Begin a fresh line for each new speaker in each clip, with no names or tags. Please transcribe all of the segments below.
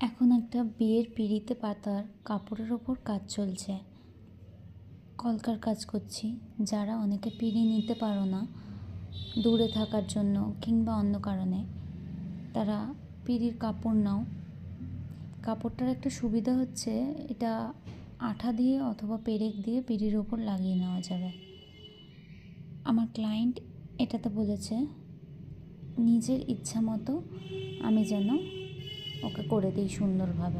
এখন একটা বিয়ের পিঁড়িতে পাতার কাপড়ের ওপর কাজ চলছে। কলকার কাজ করছি। যারা অনেকে পিঁড়ি নিতে পারো না দূরে থাকার জন্য কিংবা অন্য কারণে, তারা পিঁড়ির কাপড় নাও। কাপড়টার একটা সুবিধা হচ্ছে, এটা আঠা দিয়ে অথবা পেরেক দিয়ে পিঁড়ির ওপর লাগিয়ে নেওয়া যাবে। আমার ক্লায়েন্ট এটাতে বলেছে নিজের ইচ্ছা মতো আমি যেন ওকে করে দিই সুন্দরভাবে।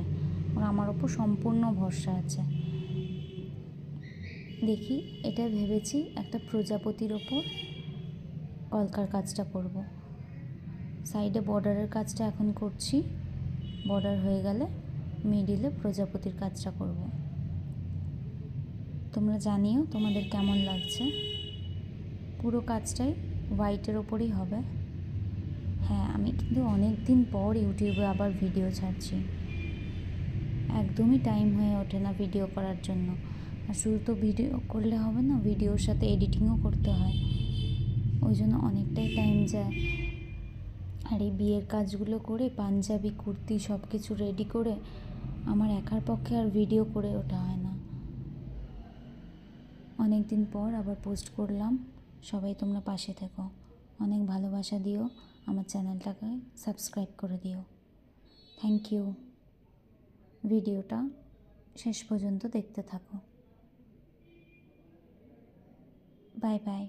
ওর আমার ওপর সম্পূর্ণ ভরসা আছে। দেখি, এটা ভেবেছি একটা প্রজাপতির ওপর কলকার কাজটা করব। সাইডে বর্ডারের কাজটা এখন করছি। বর্ডার হয়ে গেলে মিডিলে প্রজাপতির কাজটা করব। তোমরা জানিও তোমাদের কেমন লাগছে। পুরো কাজটাই হোয়াইটের ওপরই হবে। হ্যাঁ, আমি কিন্তু অনেক দিন পর ইউটিউবে আবার ভিডিও ছাড়ছি। একদমই টাইম হয়ে ওঠে না ভিডিও করার জন্য। আর শুধু তো ভিডিও করলে হবে না, ভিডিওর সাথে এডিটিংও করতে হয়। ওই জন্য অনেকটাই টাইম যায়। আর এই বিয়ের কাজগুলো করে পাঞ্জাবি কুর্তি সব কিছু রেডি করে আমার একার পক্ষে আর ভিডিও করে ওঠা হয় না। অনেক দিন পর আবার পোস্ট করলাম। সবাই তোমরা পাশে থেকো, অনেক ভালোবাসা দিও, আমার চ্যানেলটাকে সাবস্ক্রাইব করে দিও। Thank you. ভিডিওটা শেষ পর্যন্ত দেখতে থাকো। Bye by.